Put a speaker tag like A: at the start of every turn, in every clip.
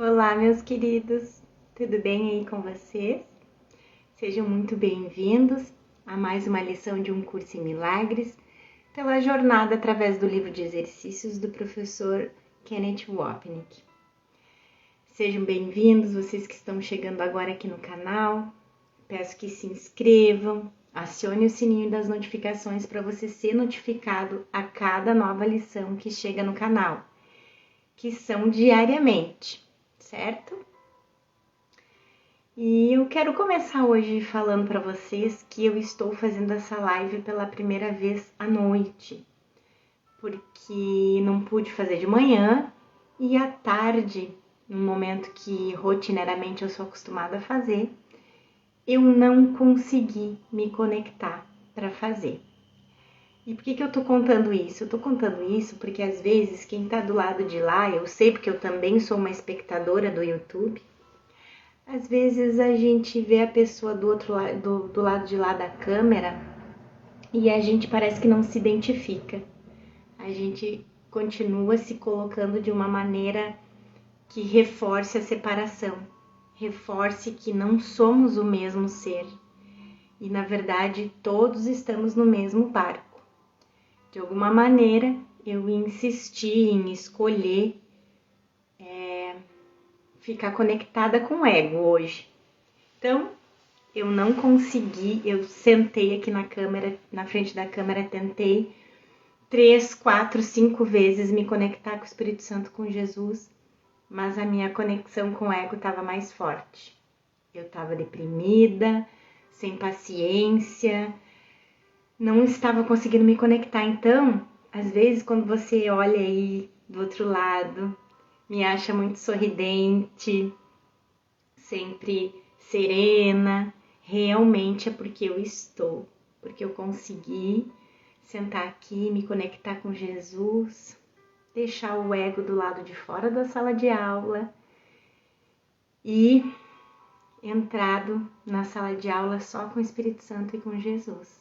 A: Olá, meus queridos, tudo bem aí com vocês? Sejam muito bem-vindos a mais uma lição de um curso em milagres pela jornada através do livro de exercícios do professor Kenneth Wapnick. Sejam bem-vindos, vocês que estão chegando agora aqui no canal. Peço que se inscrevam, acione o sininho das notificações para você ser notificado a cada nova lição que chega no canal, que são diariamente, certo? E eu quero começar hoje falando para vocês que eu estou fazendo essa live pela primeira vez à noite, porque não pude fazer de manhã e à tarde, no momento que rotineiramente eu sou acostumada a fazer, eu não consegui me conectar para fazer. E por que eu tô contando isso? Eu tô contando isso porque às vezes quem tá do lado de lá, eu sei porque eu também sou uma espectadora do YouTube, às vezes a gente vê a pessoa do outro lado, do lado de lá da câmera e a gente parece que não se identifica. A gente continua se colocando de uma maneira que reforce a separação, reforce que não somos o mesmo ser. E na verdade todos estamos no mesmo barco. De alguma maneira eu insisti em escolher ficar conectada com o ego hoje. Então, eu não consegui, eu sentei aqui na câmera, na frente da câmera, tentei 3, 4, 5 vezes me conectar com o Espírito Santo, com Jesus, mas a minha conexão com o ego estava mais forte. Eu estava deprimida, sem paciência, não estava conseguindo me conectar. Então, às vezes, quando você olha aí do outro lado, me acha muito sorridente, sempre serena, realmente é porque eu estou, porque eu consegui sentar aqui, me conectar com Jesus, deixar o ego do lado de fora da sala de aula e entrado na sala de aula só com o Espírito Santo e com Jesus.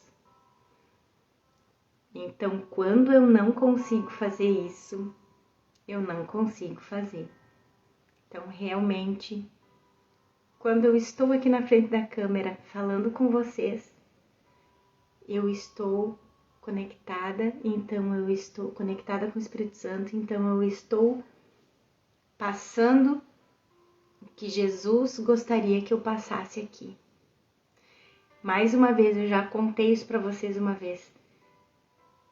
A: Então, quando eu não consigo fazer isso, eu não consigo fazer. Então, realmente, quando eu estou aqui na frente da câmera falando com vocês, eu estou conectada, então eu estou conectada com o Espírito Santo, então eu estou passando o que Jesus gostaria que eu passasse aqui. Mais uma vez, eu já contei isso para vocês uma vez.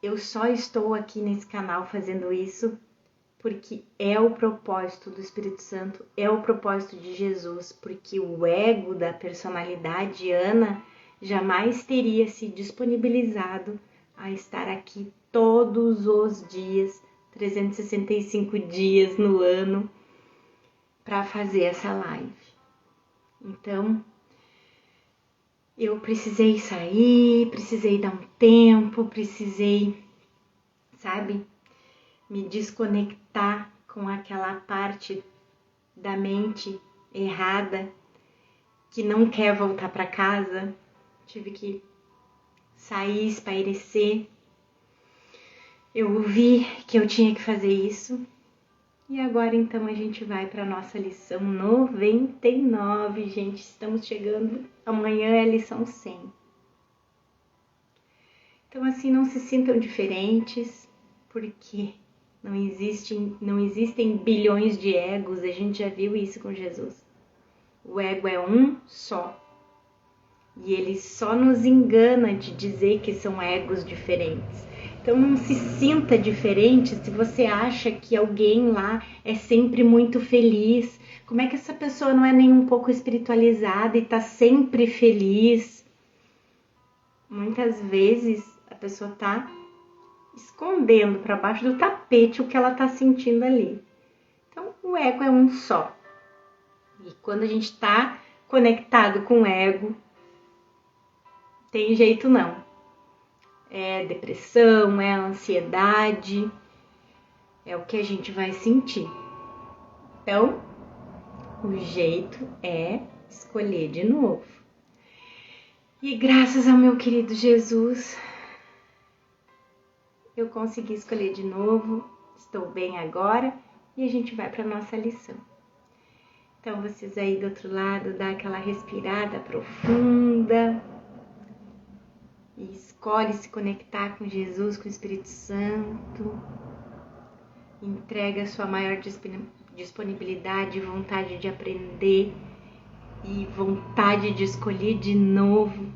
A: Eu só estou aqui nesse canal fazendo isso porque é o propósito do Espírito Santo, é o propósito de Jesus, porque o ego da personalidade Ana jamais teria se disponibilizado a estar aqui todos os dias, 365 dias no ano, para fazer essa live. Então, eu precisei sair, precisei dar um tempo, precisei, sabe, me desconectar com aquela parte da mente errada que não quer voltar para casa. Tive que sair, espairecer. Eu vi que eu tinha que fazer isso. E agora então a gente vai para nossa lição 99, gente. Estamos chegando, amanhã é a lição 100. Então assim, não se sintam diferentes, porque não existem bilhões de egos, a gente já viu isso com Jesus. O ego é um só. E ele só nos engana de dizer que são egos diferentes. Então não se sinta diferente se você acha que alguém lá é sempre muito feliz. Como é que essa pessoa não é nem um pouco espiritualizada e tá sempre feliz? Muitas vezes a pessoa tá escondendo para baixo do tapete o que ela tá sentindo ali. Então o ego é um só. E quando a gente tá conectado com o ego, tem jeito não. É depressão, é ansiedade, é o que a gente vai sentir. Então, o jeito é escolher de novo. E graças ao meu querido Jesus, eu consegui escolher de novo, estou bem agora e a gente vai para a nossa lição. Então vocês aí do outro lado, dá aquela respirada profunda e escolhe se conectar com Jesus, com o Espírito Santo. Entrega a sua maior disponibilidade, vontade de aprender e vontade de escolher de novo.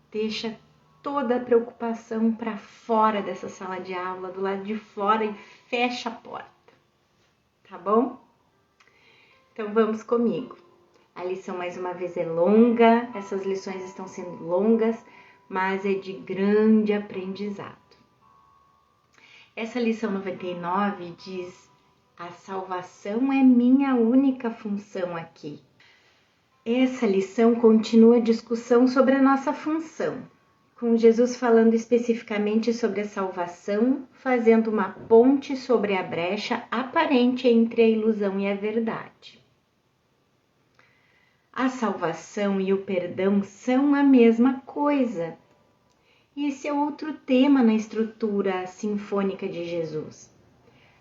A: Deixa toda a preocupação para fora dessa sala de aula, do lado de fora, e fecha a porta, tá bom? Então vamos comigo. A lição mais uma vez é longa, essas lições estão sendo longas, mas é de grande aprendizado. Essa lição 99 diz: a salvação é minha única função aqui. Essa lição continua a discussão sobre a nossa função, com Jesus falando especificamente sobre a salvação, fazendo uma ponte sobre a brecha aparente entre a ilusão e a verdade. A salvação e o perdão são a mesma coisa. Esse é outro tema na estrutura sinfônica de Jesus.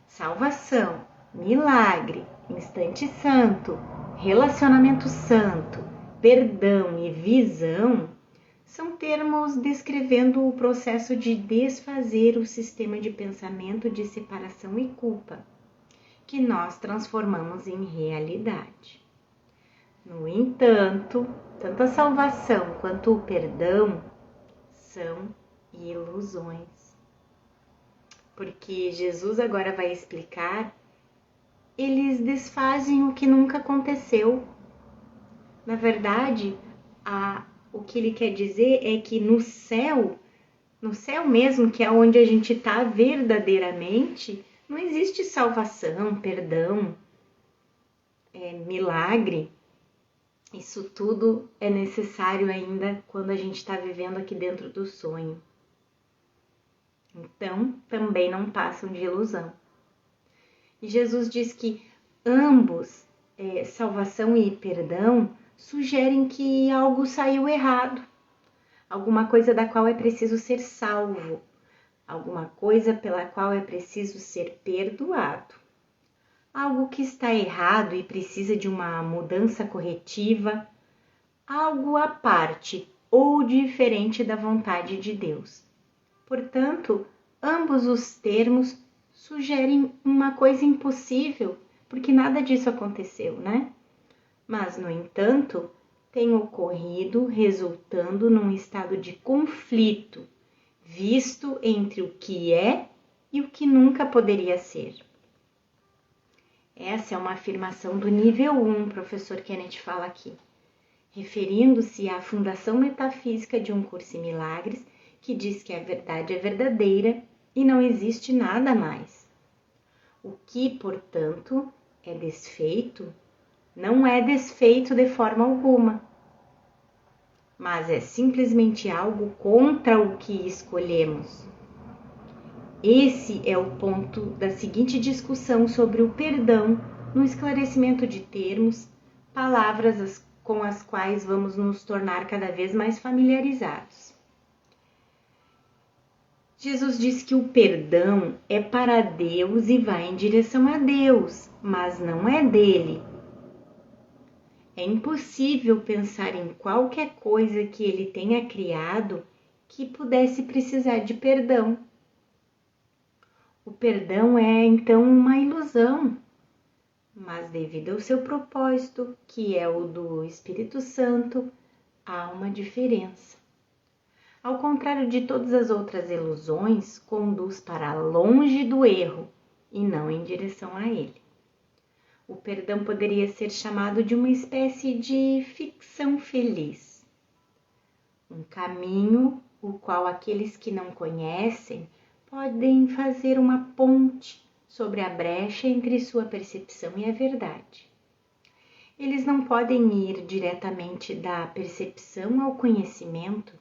A: Salvação, milagre, instante santo, relacionamento santo, perdão e visão são termos descrevendo o processo de desfazer o sistema de pensamento de separação e culpa, que nós transformamos em realidade. No entanto, tanto a salvação quanto o perdão são ilusões. Porque Jesus agora vai explicar, eles desfazem o que nunca aconteceu. Na verdade, o que ele quer dizer é que no céu mesmo, que é onde a gente está verdadeiramente, não existe salvação, perdão, milagre. Isso tudo é necessário ainda quando a gente está vivendo aqui dentro do sonho. Então, também não passam de ilusão. E Jesus diz que ambos, salvação e perdão, sugerem que algo saiu errado, alguma coisa da qual é preciso ser salvo, alguma coisa pela qual é preciso ser perdoado. Algo que está errado e precisa de uma mudança corretiva, algo à parte ou diferente da vontade de Deus. Portanto, ambos os termos sugerem uma coisa impossível, porque nada disso aconteceu, né? Mas, no entanto, tem ocorrido resultando num estado de conflito, visto entre o que é e o que nunca poderia ser. Essa é uma afirmação do nível 1, professor Kenneth fala aqui, referindo-se à fundação metafísica de um curso em milagres que diz que a verdade é verdadeira e não existe nada mais. O que, portanto, é desfeito, não é desfeito de forma alguma, mas é simplesmente algo contra o que escolhemos. Esse é o ponto da seguinte discussão sobre o perdão no esclarecimento de termos, palavras com as quais vamos nos tornar cada vez mais familiarizados. Jesus diz que o perdão é para Deus e vai em direção a Deus, mas não é dele. É impossível pensar em qualquer coisa que ele tenha criado que pudesse precisar de perdão. O perdão é, então, uma ilusão, mas devido ao seu propósito, que é o do Espírito Santo, há uma diferença. Ao contrário de todas as outras ilusões, conduz para longe do erro e não em direção a ele. O perdão poderia ser chamado de uma espécie de ficção feliz. Um caminho o qual aqueles que não conhecem podem fazer uma ponte sobre a brecha entre sua percepção e a verdade. Eles não podem ir diretamente da percepção ao conhecimento,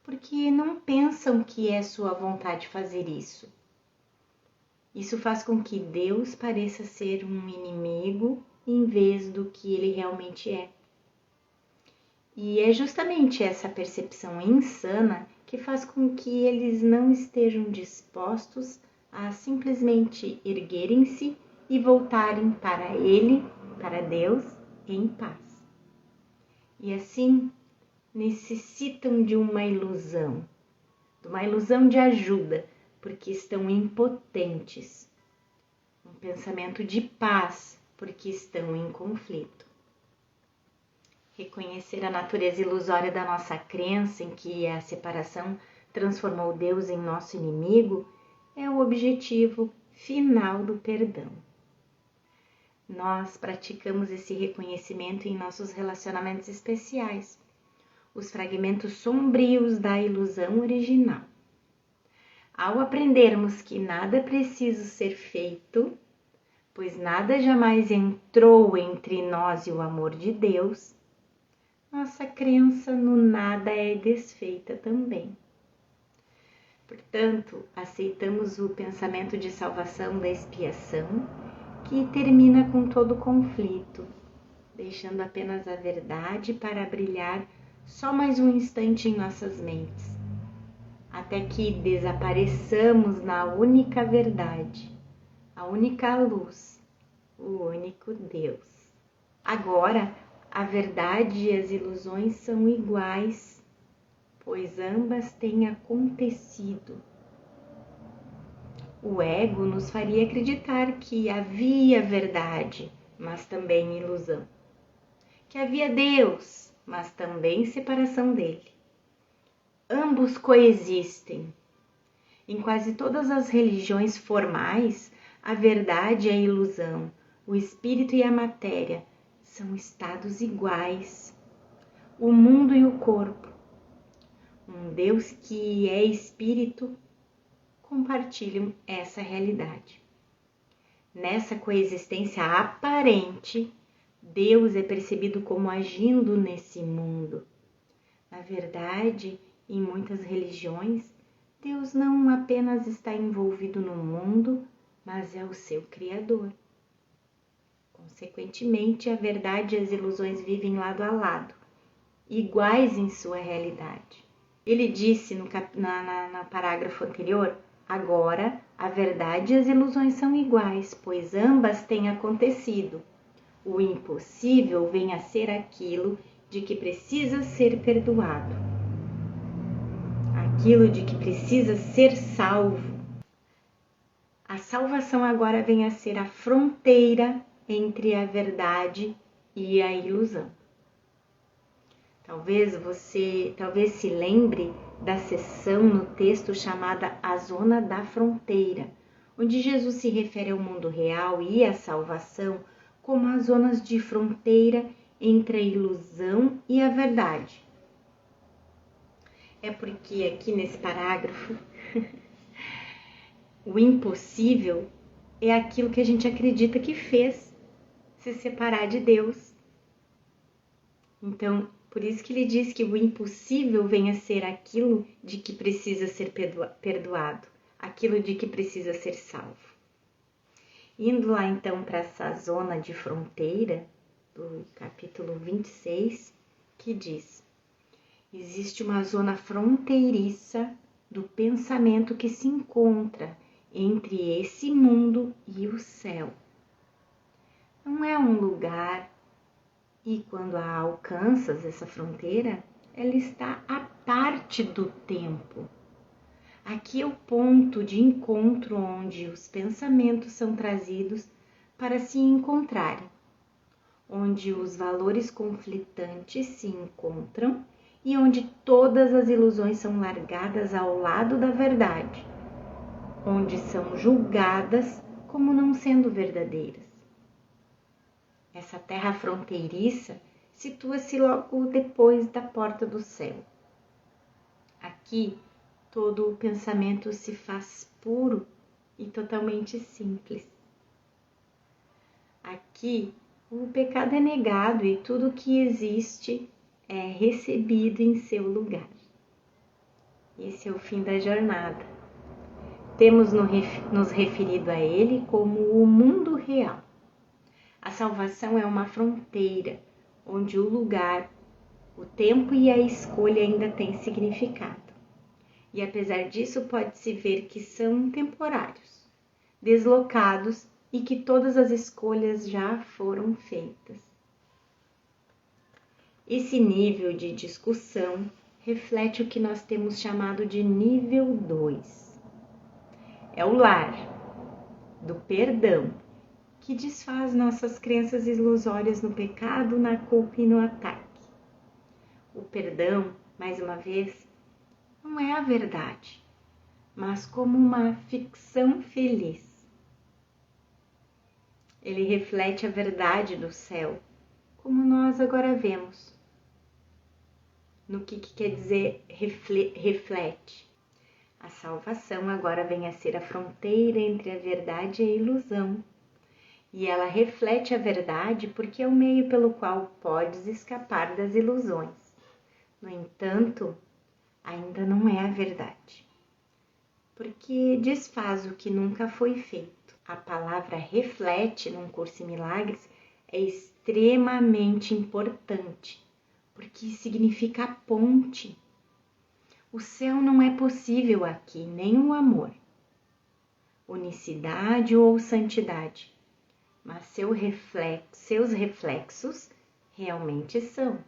A: porque não pensam que é sua vontade fazer isso. Isso faz com que Deus pareça ser um inimigo em vez do que ele realmente é. E é justamente essa percepção insana que faz com que eles não estejam dispostos a simplesmente erguerem-se e voltarem para Ele, para Deus, em paz. E assim necessitam de uma ilusão de ajuda, porque estão impotentes. Um pensamento de paz, porque estão em conflito. Reconhecer a natureza ilusória da nossa crença em que a separação transformou Deus em nosso inimigo é o objetivo final do perdão. Nós praticamos esse reconhecimento em nossos relacionamentos especiais, os fragmentos sombrios da ilusão original. Ao aprendermos que nada é preciso ser feito, pois nada jamais entrou entre nós e o amor de Deus, nossa crença no nada é desfeita também. Portanto, aceitamos o pensamento de salvação da expiação, que termina com todo o conflito, deixando apenas a verdade para brilhar só mais um instante em nossas mentes, até que desapareçamos na única verdade, a única luz, o único Deus. Agora, a verdade e as ilusões são iguais, pois ambas têm acontecido. O ego nos faria acreditar que havia verdade, mas também ilusão. Que havia Deus, mas também separação dele. Ambos coexistem. Em quase todas as religiões formais, a verdade e a ilusão, o espírito e a matéria, são estados iguais. O mundo e o corpo. Um Deus que é espírito compartilham essa realidade. Nessa coexistência aparente, Deus é percebido como agindo nesse mundo. Na verdade, em muitas religiões, Deus não apenas está envolvido no mundo, mas é o seu Criador. Consequentemente, a verdade e as ilusões vivem lado a lado, iguais em sua realidade. Ele disse no parágrafo anterior: agora, a verdade e as ilusões são iguais, pois ambas têm acontecido. O impossível vem a ser aquilo de que precisa ser perdoado, aquilo de que precisa ser salvo. A salvação agora vem a ser a fronteira entre a verdade e a ilusão. Talvez se lembre da seção no texto chamada A Zona da Fronteira, onde Jesus se refere ao mundo real e à salvação como as zonas de fronteira entre a ilusão e a verdade. É porque aqui nesse parágrafo, o impossível é aquilo que a gente acredita que fez se separar de Deus. Então, por isso que ele diz que o impossível vem a ser aquilo de que precisa ser perdoado, aquilo de que precisa ser salvo. Indo lá então para essa zona de fronteira, do capítulo 26, que diz: existe uma zona fronteiriça do pensamento que se encontra entre esse mundo e o céu. Não é um lugar, e quando a alcanças essa fronteira, ela está à parte do tempo. Aqui é o ponto de encontro onde os pensamentos são trazidos para se encontrarem, onde os valores conflitantes se encontram e onde todas as ilusões são largadas ao lado da verdade, onde são julgadas como não sendo verdadeiras. Essa terra fronteiriça situa-se logo depois da porta do céu. Aqui, todo o pensamento se faz puro e totalmente simples. Aqui, o pecado é negado e tudo o que existe é recebido em seu lugar. Esse é o fim da jornada. Temos nos referido a ele como o mundo real. A salvação é uma fronteira, onde o lugar, o tempo e a escolha ainda têm significado. E apesar disso, pode-se ver que são temporários, deslocados e que todas as escolhas já foram feitas. Esse nível de discussão reflete o que nós temos chamado de nível 2. É o lar do perdão, que desfaz nossas crenças ilusórias no pecado, na culpa e no ataque. O perdão, mais uma vez, não é a verdade, mas como uma ficção feliz. Ele reflete a verdade do céu, como nós agora vemos. No que quer dizer reflete? A salvação agora vem a ser a fronteira entre a verdade e a ilusão. E ela reflete a verdade porque é o meio pelo qual podes escapar das ilusões. No entanto, ainda não é a verdade, porque desfaz o que nunca foi feito. A palavra reflete num curso em milagres é extremamente importante, porque significa ponte. O céu não é possível aqui, nem o amor, unicidade ou santidade, mas seus reflexos realmente são.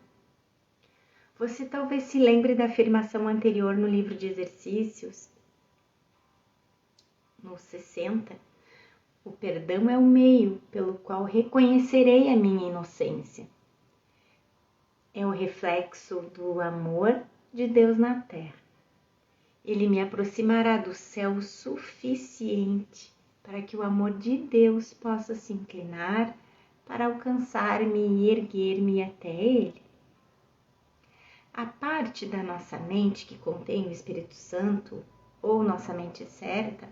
A: Você talvez se lembre da afirmação anterior no livro de exercícios, no 60, o perdão é o meio pelo qual reconhecerei a minha inocência. É o reflexo do amor de Deus na terra. Ele me aproximará do céu o suficiente para que o amor de Deus possa se inclinar para alcançar-me e erguer-me até Ele. A parte da nossa mente que contém o Espírito Santo, ou nossa mente certa,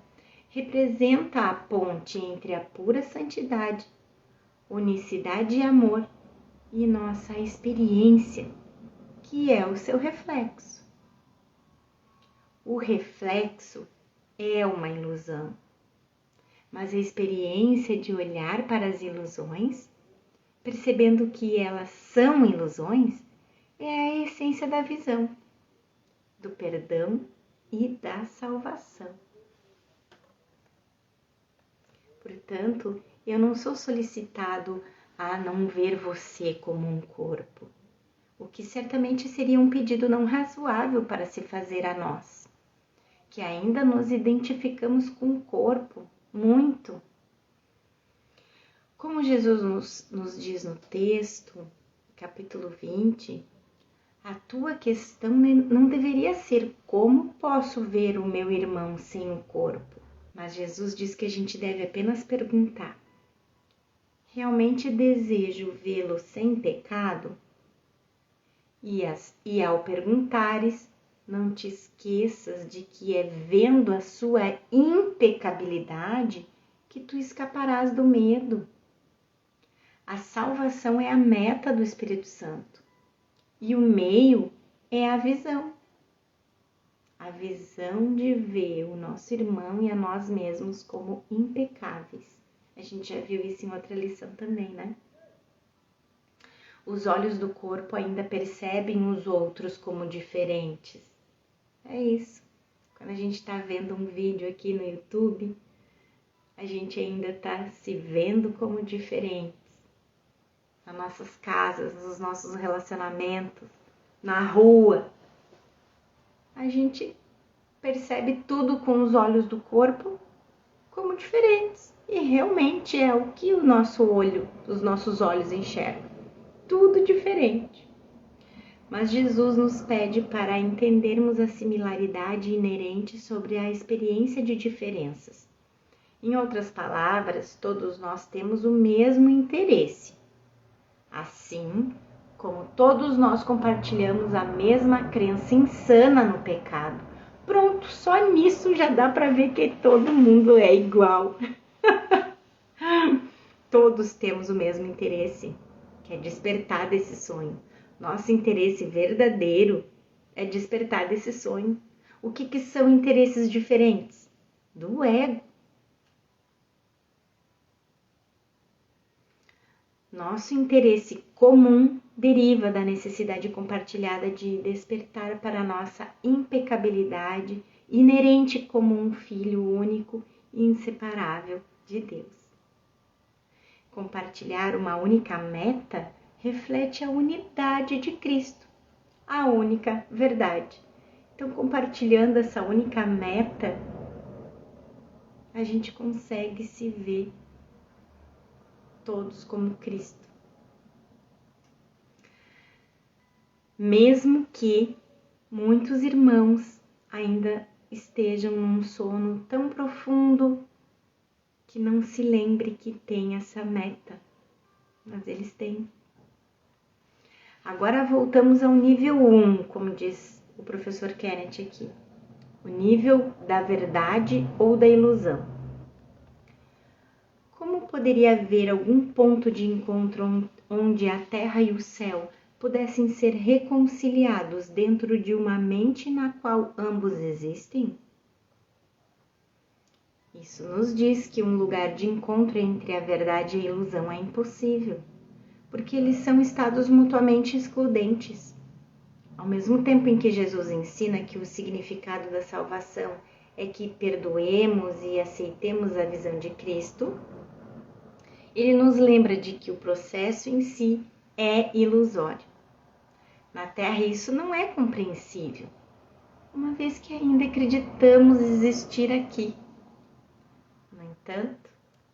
A: representa a ponte entre a pura santidade, unicidade e amor, e nossa experiência, que é o seu reflexo. O reflexo é uma ilusão, mas a experiência de olhar para as ilusões, percebendo que elas são ilusões, é a essência da visão, do perdão e da salvação. Portanto, eu não sou solicitado a não ver você como um corpo, o que certamente seria um pedido não razoável para se fazer a nós, que ainda nos identificamos com o corpo muito. Como Jesus nos diz no texto, capítulo 20, a tua questão não deveria ser como posso ver o meu irmão sem o corpo, mas Jesus diz que a gente deve apenas perguntar: realmente desejo vê-lo sem pecado? E ao perguntares, não te esqueças de que é vendo a sua impecabilidade que tu escaparás do medo. A salvação é a meta do Espírito Santo. E o meio é a visão. A visão de ver o nosso irmão e a nós mesmos como impecáveis. A gente já viu isso em outra lição também, né? Os olhos do corpo ainda percebem os outros como diferentes. É isso. Quando a gente está vendo um vídeo aqui no YouTube, a gente ainda está se vendo como diferentes. Nas nossas casas, nos nossos relacionamentos, na rua. A gente percebe tudo com os olhos do corpo como diferentes. E realmente é o que o nosso olho, os nossos olhos enxergam. Tudo diferente. Mas Jesus nos pede para entendermos a similaridade inerente sobre a experiência de diferenças. Em outras palavras, todos nós temos o mesmo interesse. Assim como todos nós compartilhamos a mesma crença insana no pecado. Pronto, só nisso já dá para ver que todo mundo é igual. Todos temos o mesmo interesse, que é despertar desse sonho. Nosso interesse verdadeiro é despertar desse sonho. O que são interesses diferentes? Do ego. Nosso interesse comum deriva da necessidade compartilhada de despertar para a nossa impecabilidade inerente como um filho único e inseparável de Deus. Compartilhar uma única meta reflete a unidade de Cristo, a única verdade. Então, compartilhando essa única meta, a gente consegue se ver todos como Cristo. Mesmo que muitos irmãos ainda estejam num sono tão profundo que não se lembre que tem essa meta, mas eles têm. Agora voltamos ao nível 1, como diz o professor Kenneth aqui, o nível da verdade ou da ilusão. Como poderia haver algum ponto de encontro onde a terra e o céu pudessem ser reconciliados dentro de uma mente na qual ambos existem? Isso nos diz que um lugar de encontro entre a verdade e a ilusão é impossível, porque eles são estados mutuamente excludentes. Ao mesmo tempo em que Jesus ensina que o significado da salvação é que perdoemos e aceitemos a visão de Cristo, ele nos lembra de que o processo em si é ilusório. Na Terra isso não é compreensível, uma vez que ainda acreditamos existir aqui. No entanto,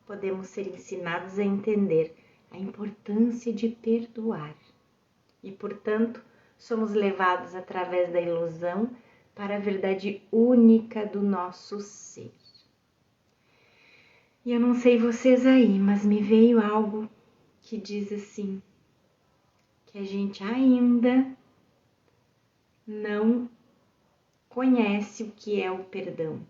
A: podemos ser ensinados a entender a importância de perdoar e, portanto, somos levados através da ilusão para a verdade única do nosso ser. E eu não sei vocês aí, mas me veio algo que diz assim, que a gente ainda não conhece o que é o perdão.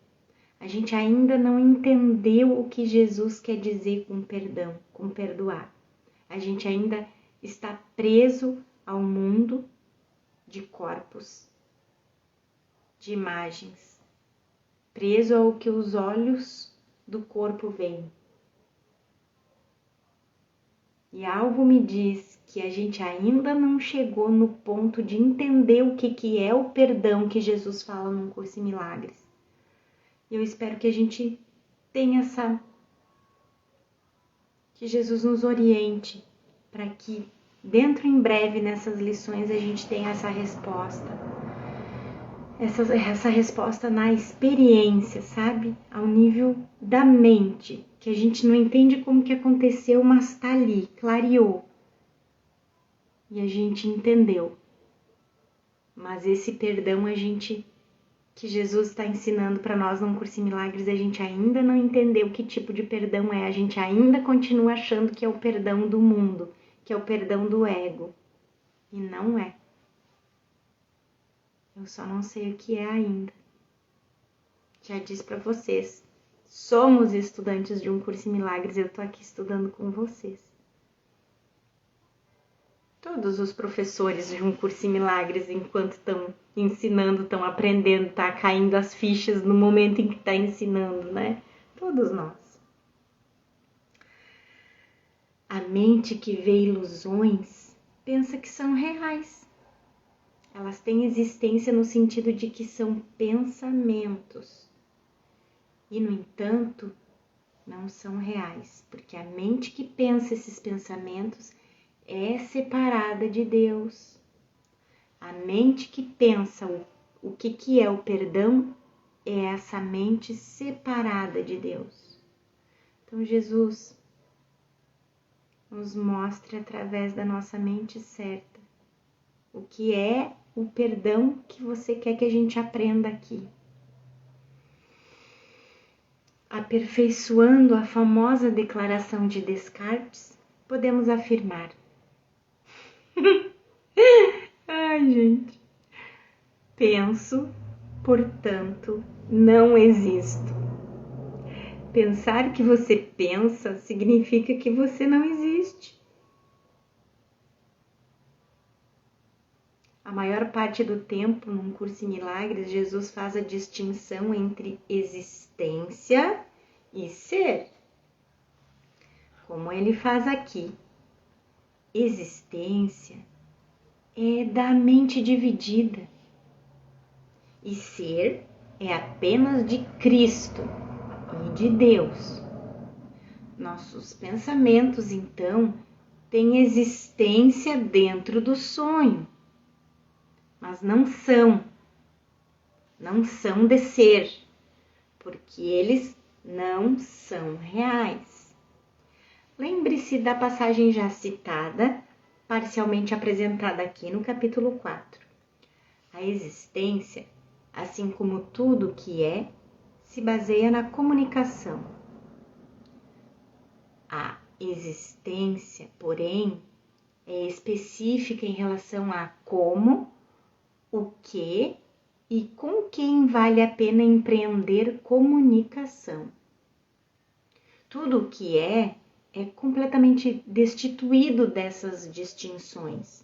A: A gente ainda não entendeu o que Jesus quer dizer com perdão, com perdoar. A gente ainda está preso ao mundo de corpos, de imagens, preso ao que os olhos do corpo veem. E algo me diz que a gente ainda não chegou no ponto de entender o que é o perdão que Jesus fala num Curso em Milagres. E eu espero que a gente tenha que Jesus nos oriente para que dentro em breve nessas lições a gente tenha essa resposta. Essa resposta na experiência, sabe? Ao nível da mente, que a gente não entende como que aconteceu, mas tá ali, clareou. E a gente entendeu. Mas esse perdão que Jesus está ensinando para nós num Curso em Milagres, a gente ainda não entendeu que tipo de perdão é, a gente ainda continua achando que é o perdão do mundo, que é o perdão do ego, e não é. Eu só não sei o que é ainda. Já disse para vocês, somos estudantes de um Curso em Milagres, eu tô aqui estudando com vocês. Todos os professores de um Curso em Milagres, enquanto estão ensinando, estão aprendendo, tá caindo as fichas no momento em que está ensinando, né? Todos nós. A mente que vê ilusões pensa que são reais. Elas têm existência no sentido de que são pensamentos. E, no entanto, não são reais, porque a mente que pensa esses pensamentos é separada de Deus. A mente que pensa o que é o perdão é essa mente separada de Deus. Então, Jesus nos mostra através da nossa mente certa o que é o perdão que você quer que a gente aprenda aqui. Aperfeiçoando a famosa declaração de Descartes, podemos afirmar: ai, gente. Penso, portanto, não existo. Pensar que você pensa significa que você não existe. A maior parte do tempo, num Curso em Milagres, Jesus faz a distinção entre existência e ser. Como ele faz aqui. Existência é da mente dividida. E ser é apenas de Cristo e de Deus. Nossos pensamentos, então, têm existência dentro do sonho, mas não são de ser, porque eles não são reais. Lembre-se da passagem já citada, parcialmente apresentada aqui no capítulo 4. A existência, assim como tudo que é, se baseia na comunicação. A existência, porém, é específica em relação a como, o que e com quem vale a pena empreender comunicação. Tudo o que é completamente destituído dessas distinções.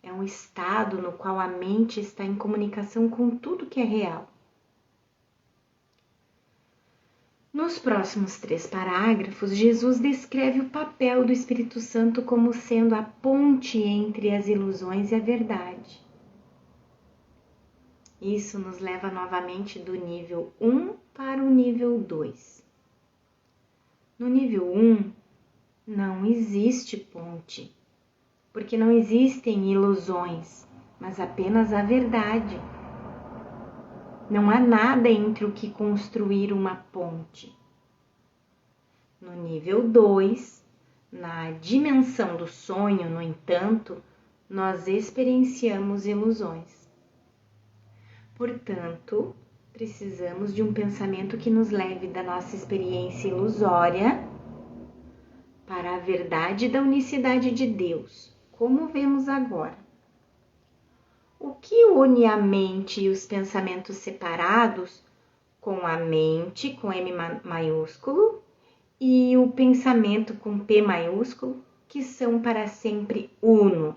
A: É um estado no qual a mente está em comunicação com tudo que é real. Nos próximos 3 parágrafos, Jesus descreve o papel do Espírito Santo como sendo a ponte entre as ilusões e a verdade. Isso nos leva novamente do nível 1 para o nível 2. No nível 1, não existe ponte, porque não existem ilusões, mas apenas a verdade. Não há nada entre o que construir uma ponte. No nível 2, na dimensão do sonho, no entanto, nós experienciamos ilusões. Portanto, precisamos de um pensamento que nos leve da nossa experiência ilusória para a verdade da unicidade de Deus, como vemos agora. O que une a mente e os pensamentos separados com a mente com M maiúsculo e o pensamento com P maiúsculo, que são para sempre unos?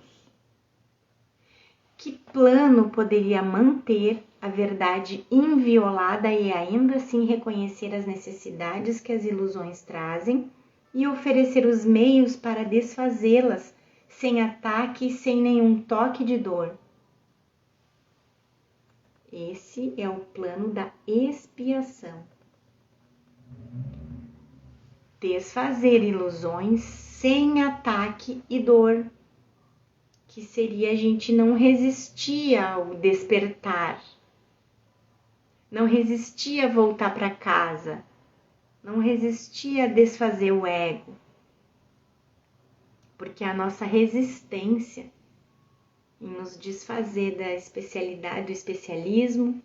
A: Que plano poderia manter a verdade inviolada e ainda assim reconhecer as necessidades que as ilusões trazem e oferecer os meios para desfazê-las sem ataque e sem nenhum toque de dor? Esse é o plano da expiação. Desfazer ilusões sem ataque e dor, que seria a gente não resistir ao despertar, não resistir a voltar para casa, não resistir a desfazer o ego, porque a nossa resistência em nos desfazer da especialidade, do especialismo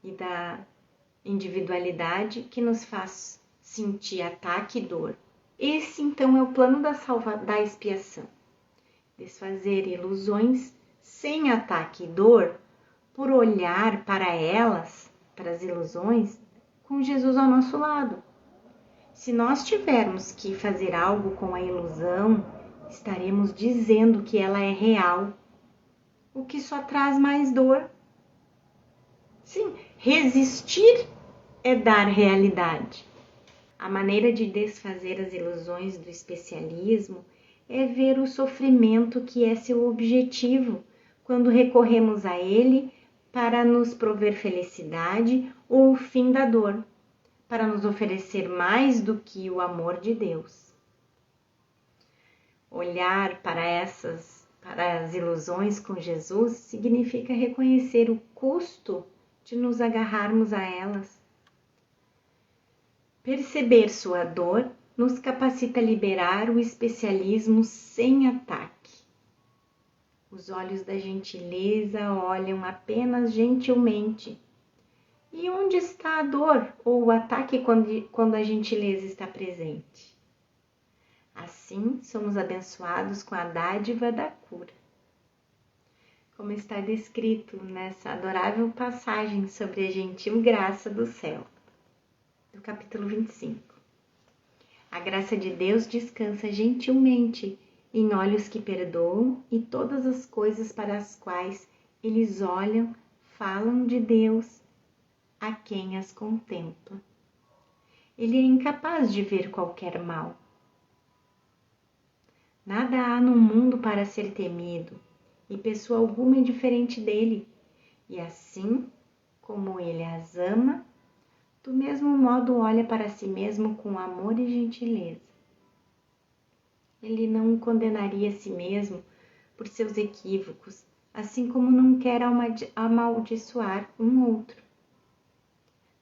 A: e da individualidade que nos faz sentir ataque e dor. Esse então é o plano da expiação. Desfazer ilusões sem ataque e dor, por olhar para elas, para as ilusões, com Jesus ao nosso lado. Se nós tivermos que fazer algo com a ilusão, estaremos dizendo que ela é real, o que só traz mais dor. Sim, resistir é dar realidade. A maneira de desfazer as ilusões do especialismo é ver o sofrimento que é seu objetivo quando recorremos a ele para nos prover felicidade ou o fim da dor, para nos oferecer mais do que o amor de Deus. Olhar para as ilusões com Jesus significa reconhecer o custo de nos agarrarmos a elas. Perceber sua dor nos capacita a liberar o especialismo sem ataque. Os olhos da gentileza olham apenas gentilmente. E onde está a dor ou o ataque quando a gentileza está presente? Assim, somos abençoados com a dádiva da cura. Como está descrito nessa adorável passagem sobre a gentil graça do céu, do capítulo 25. A graça de Deus descansa gentilmente em olhos que perdoam e todas as coisas para as quais eles olham falam de Deus a quem as contempla. Ele é incapaz de ver qualquer mal. Nada há no mundo para ser temido, e pessoa alguma é diferente dele. E assim como ele as ama, do mesmo modo olha para si mesmo com amor e gentileza. Ele não condenaria a si mesmo por seus equívocos, assim como não quer amaldiçoar um outro.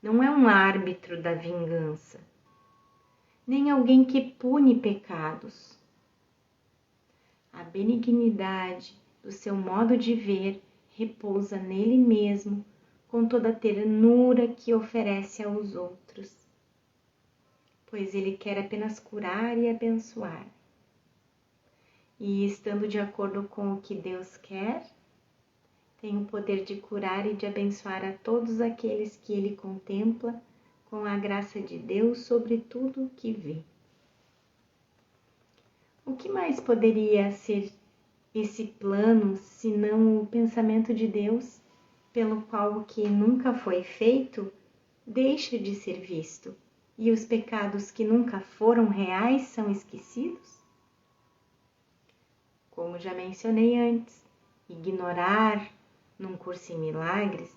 A: Não é um árbitro da vingança, nem alguém que pune pecados. A benignidade do seu modo de ver repousa nele mesmo, com toda a ternura que oferece aos outros, pois ele quer apenas curar e abençoar. E estando de acordo com o que Deus quer, tem o poder de curar e de abençoar a todos aqueles que ele contempla com a graça de Deus sobre tudo o que vê. O que mais poderia ser esse plano, senão o pensamento de Deus, pelo qual o que nunca foi feito deixa de ser visto e os pecados que nunca foram reais são esquecidos? Como já mencionei antes, ignorar num curso em milagres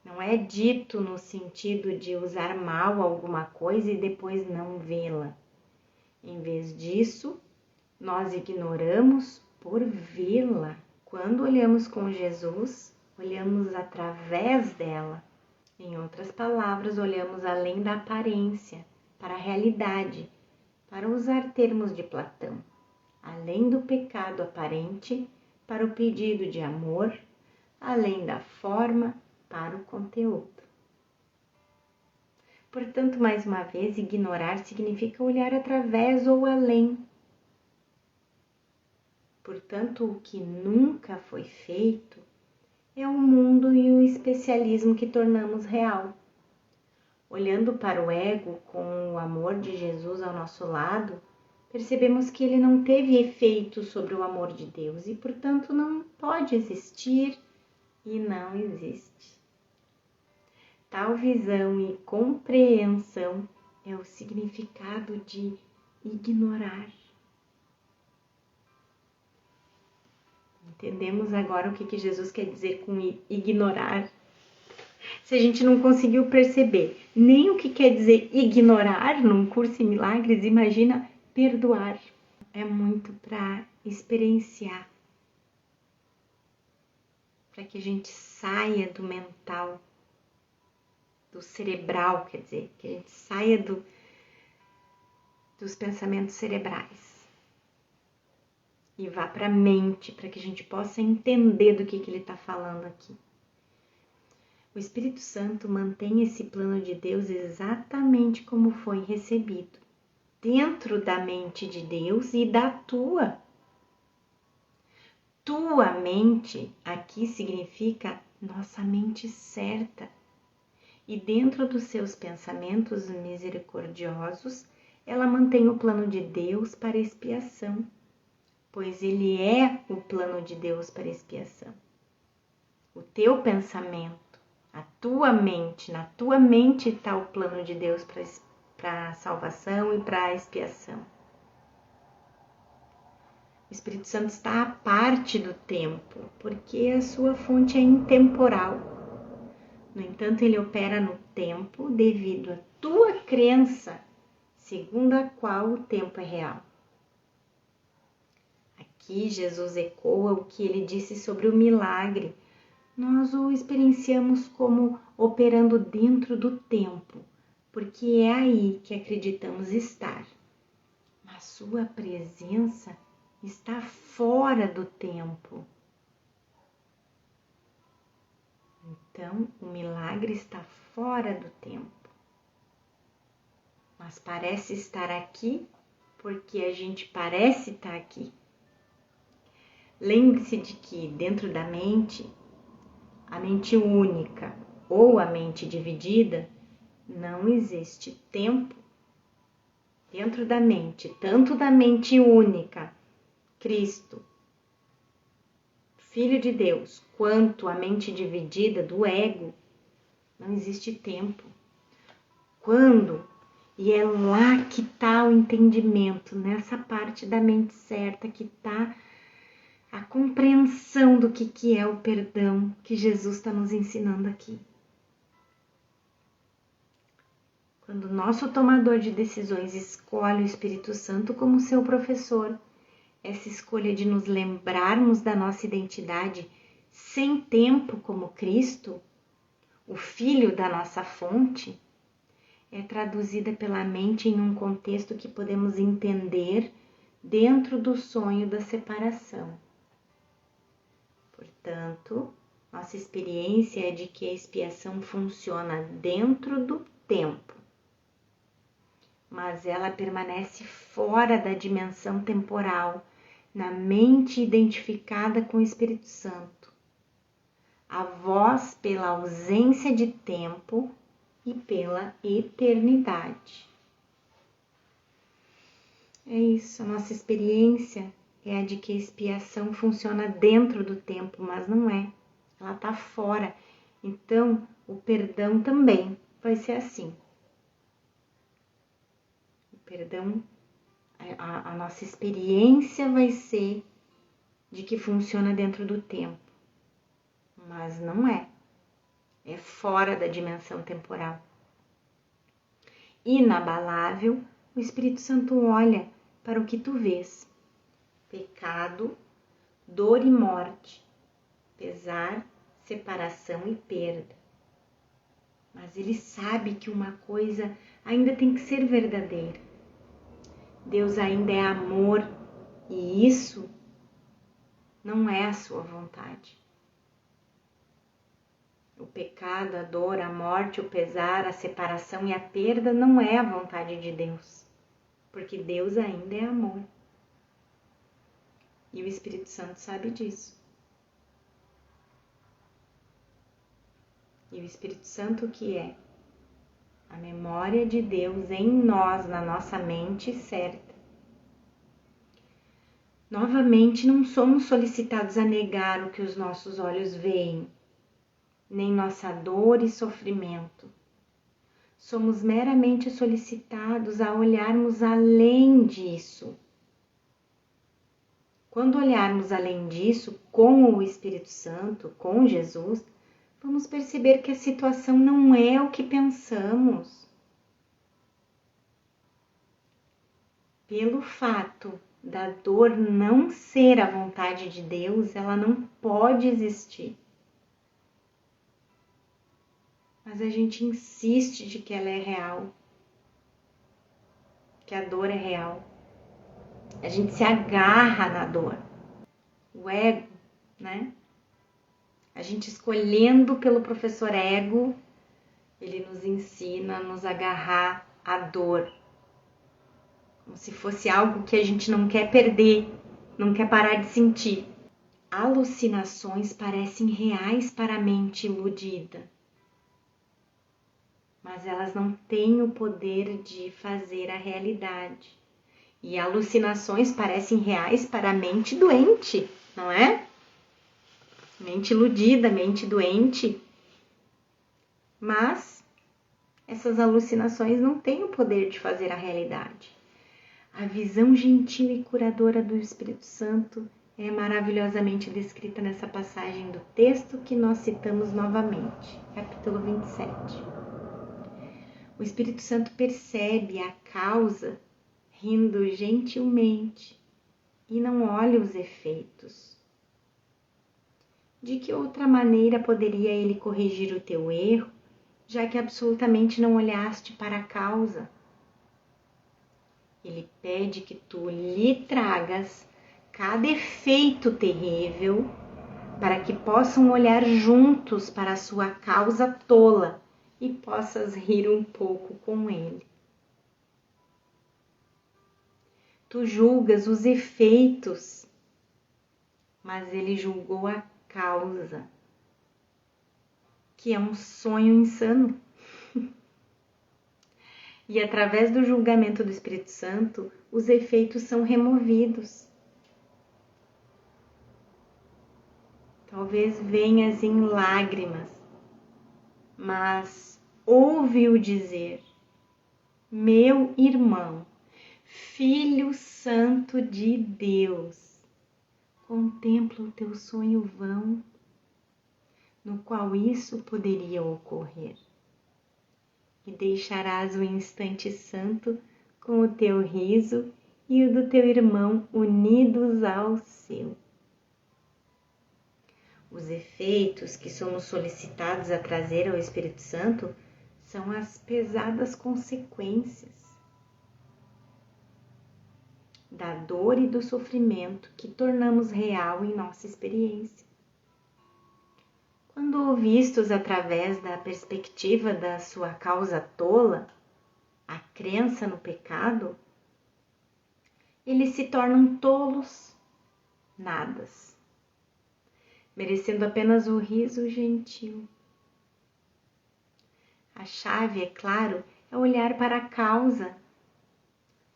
A: não é dito no sentido de usar mal alguma coisa e depois não vê-la. Em vez disso, nós ignoramos por vê-la. Quando olhamos com Jesus, olhamos através dela. Em outras palavras, olhamos além da aparência, para a realidade, para usar termos de Platão, além do pecado aparente, para o pedido de amor, além da forma, para o conteúdo. Portanto, mais uma vez, ignorar significa olhar através ou além. Portanto, o que nunca foi feito é o mundo e o especialismo que tornamos real. Olhando para o ego com o amor de Jesus ao nosso lado, percebemos que ele não teve efeito sobre o amor de Deus e, portanto, não pode existir e não existe. Tal visão e compreensão é o significado de ignorar. Entendemos agora o que Jesus quer dizer com ignorar? Se a gente não conseguiu perceber nem o que quer dizer ignorar num curso em milagres, imagina perdoar. É muito para experienciar, para que a gente saia do mental, do cerebral, quer dizer, que a gente saia dos pensamentos cerebrais e vá para a mente, para que a gente possa entender do que ele está falando aqui. O Espírito Santo mantém esse plano de Deus exatamente como foi recebido, dentro da mente de Deus e da tua. Tua mente aqui significa nossa mente certa. E dentro dos seus pensamentos misericordiosos, ela mantém o plano de Deus para expiação, pois ele é o plano de Deus para expiação. O teu pensamento, a tua mente, na tua mente está o plano de Deus para a salvação e para a expiação. O Espírito Santo está à parte do tempo, porque a sua fonte é intemporal. No entanto, ele opera no tempo devido à tua crença, segundo a qual o tempo é real. Aqui Jesus ecoa o que ele disse sobre o milagre. Nós o experienciamos como operando dentro do tempo, porque é aí que acreditamos estar. Mas sua presença está fora do tempo. Então, o milagre está fora do tempo. Mas parece estar aqui porque a gente parece estar aqui. Lembre-se de que dentro da mente, a mente única ou a mente dividida, não existe tempo. Dentro da mente, tanto da mente única, Cristo, Filho de Deus, quanto a mente dividida do ego, não existe tempo. Quando? E é lá que está o entendimento, nessa parte da mente certa que está a compreensão do que é o perdão que Jesus está nos ensinando aqui. Quando o nosso tomador de decisões escolhe o Espírito Santo como seu professor, essa escolha de nos lembrarmos da nossa identidade sem tempo como Cristo, o Filho da nossa fonte, é traduzida pela mente em um contexto que podemos entender dentro do sonho da separação. Portanto, nossa experiência é de que a expiação funciona dentro do tempo, mas ela permanece fora da dimensão temporal, na mente identificada com o Espírito Santo. A voz pela ausência de tempo e pela eternidade. É isso, a nossa experiência é a de que a expiação funciona dentro do tempo, mas não é. Ela está fora. Então, o perdão também vai ser assim. O perdão, a nossa experiência vai ser de que funciona dentro do tempo, mas não é. É fora da dimensão temporal. Inabalável, o Espírito Santo olha para o que tu vês. Pecado, dor e morte, pesar, separação e perda. Mas ele sabe que uma coisa ainda tem que ser verdadeira. Deus ainda é amor e isso não é a sua vontade. O pecado, a dor, a morte, o pesar, a separação e a perda não é a vontade de Deus, porque Deus ainda é amor. E o Espírito Santo sabe disso. E o Espírito Santo que é a memória de Deus em nós, na nossa mente certa. Novamente, não somos solicitados a negar o que os nossos olhos veem, nem nossa dor e sofrimento. Somos meramente solicitados a olharmos além disso. Quando olharmos além disso, com o Espírito Santo, com Jesus, vamos perceber que a situação não é o que pensamos. Pelo fato da dor não ser a vontade de Deus, ela não pode existir. Mas a gente insiste de que ela é real, que a dor é real. A gente se agarra na dor. O ego, né? A gente escolhendo pelo professor ego, ele nos ensina a nos agarrar à dor. Como se fosse algo que a gente não quer perder, não quer parar de sentir. Alucinações parecem reais para a mente iludida, mas elas não têm o poder de fazer a realidade. E alucinações parecem reais para a mente doente, não é? Mente iludida, mente doente. Mas essas alucinações não têm o poder de fazer a realidade. A visão gentil e curadora do Espírito Santo é maravilhosamente descrita nessa passagem do texto que nós citamos novamente, capítulo 27. O Espírito Santo percebe a causa rindo gentilmente e não olha os efeitos. De que outra maneira poderia ele corrigir o teu erro, já que absolutamente não olhaste para a causa? Ele pede que tu lhe tragas cada efeito terrível para que possam olhar juntos para a sua causa tola e possas rir um pouco com ele. Tu julgas os efeitos, mas ele julgou a causa, que é um sonho insano. E através do julgamento do Espírito Santo, os efeitos são removidos. Talvez venhas em lágrimas, mas ouve-o dizer: meu irmão, Filho Santo de Deus, contempla o teu sonho vão, no qual isso poderia ocorrer. e deixarás o instante santo com o teu riso e o do teu irmão unidos ao seu. Os efeitos que somos solicitados a trazer ao Espírito Santo são as pesadas consequências da dor e do sofrimento que tornamos real em nossa experiência. Quando vistos através da perspectiva da sua causa tola, a crença no pecado, eles se tornam tolos, nadas, merecendo apenas o riso gentil. A chave, é claro, é olhar para a causa.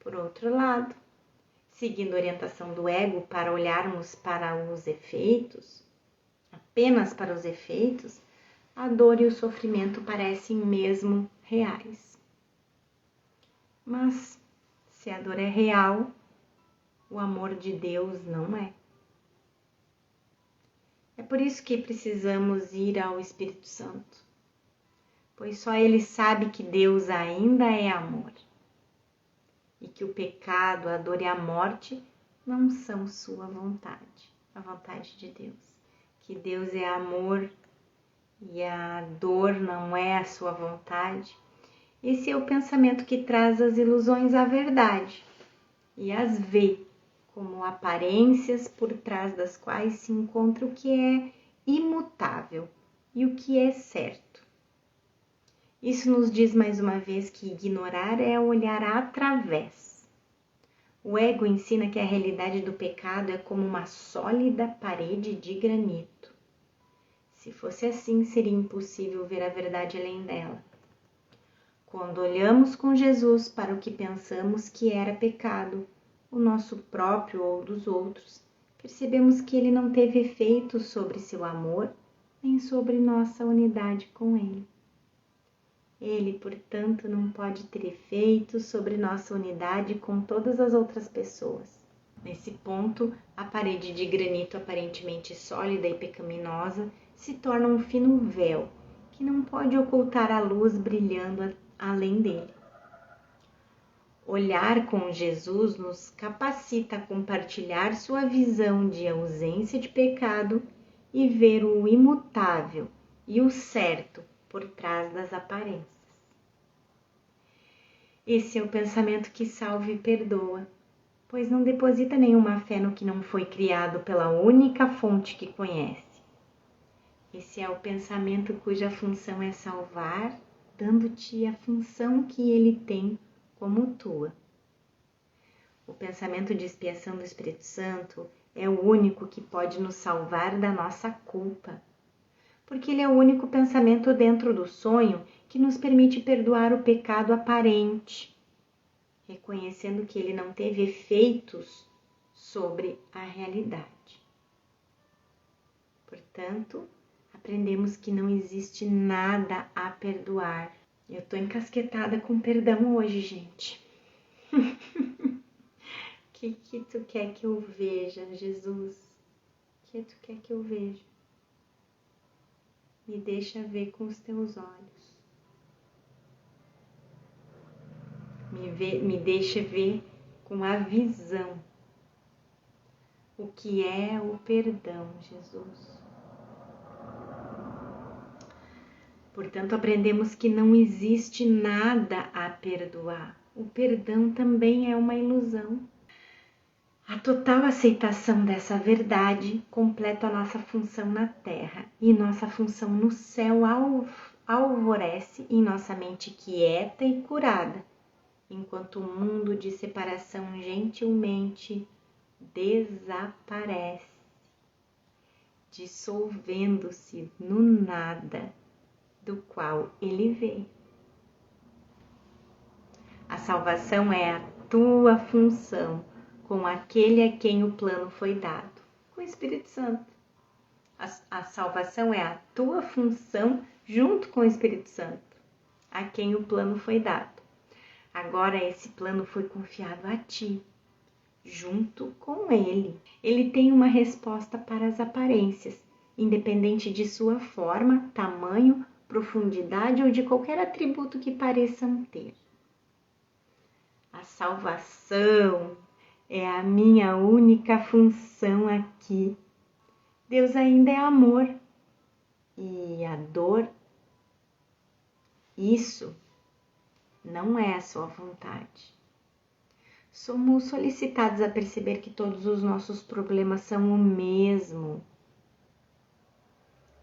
A: Por outro lado, seguindo a orientação do ego para olharmos para os efeitos, apenas para os efeitos, a dor e o sofrimento parecem mesmo reais. Mas, se a dor é real, o amor de Deus não é. É por isso que precisamos ir ao Espírito Santo, pois só Ele sabe que Deus ainda é amor e que o pecado, a dor e a morte não são sua vontade, a vontade de Deus. Que Deus é amor e a dor não é a sua vontade. Esse é o pensamento que traz as ilusões à verdade e as vê como aparências por trás das quais se encontra o que é imutável e o que é certo. Isso nos diz mais uma vez que ignorar é olhar através. O ego ensina que a realidade do pecado é como uma sólida parede de granito. Se fosse assim, seria impossível ver a verdade além dela. Quando olhamos com Jesus para o que pensamos que era pecado, o nosso próprio ou dos outros, percebemos que ele não teve efeito sobre seu amor, nem sobre nossa unidade com ele. Ele, portanto, não pode ter efeito sobre nossa unidade com todas as outras pessoas. Nesse ponto, a parede de granito aparentemente sólida e pecaminosa se torna um fino véu que não pode ocultar a luz brilhando além dele. Olhar com Jesus nos capacita a compartilhar sua visão de ausência de pecado e ver o imutável e o certo por trás das aparências. Esse é o pensamento que salva e perdoa, pois não deposita nenhuma fé no que não foi criado pela única fonte que conhece. Esse é o pensamento cuja função é salvar, dando-te a função que ele tem como tua. O pensamento de expiação do Espírito Santo é o único que pode nos salvar da nossa culpa, porque ele é o único pensamento dentro do sonho que nos permite perdoar o pecado aparente, reconhecendo que ele não teve efeitos sobre a realidade. Portanto, aprendemos que não existe nada a perdoar. Eu tô encasquetada com perdão hoje, gente. O que tu quer que eu veja, Jesus? O que tu quer que eu veja? Me deixa ver com os teus olhos. Me deixa ver com a visão. O que é o perdão, Jesus? Portanto, aprendemos que não existe nada a perdoar. O perdão também é uma ilusão. A total aceitação dessa verdade completa a nossa função na terra e nossa função no céu alvorece em nossa mente quieta e curada, enquanto o mundo de separação gentilmente desaparece, dissolvendo-se no nada do qual ele veio. A salvação é a tua função com aquele a quem o plano foi dado, com o Espírito Santo. A salvação é a tua função junto com o Espírito Santo, a quem o plano foi dado. Agora esse plano foi confiado a ti, junto com ele. Ele tem uma resposta para as aparências, independente de sua forma, tamanho, profundidade ou de qualquer atributo que pareçam ter. A salvação é a minha única função aqui. Deus ainda é amor. E a dor, isso não é a sua vontade. Somos solicitados a perceber que todos os nossos problemas são o mesmo,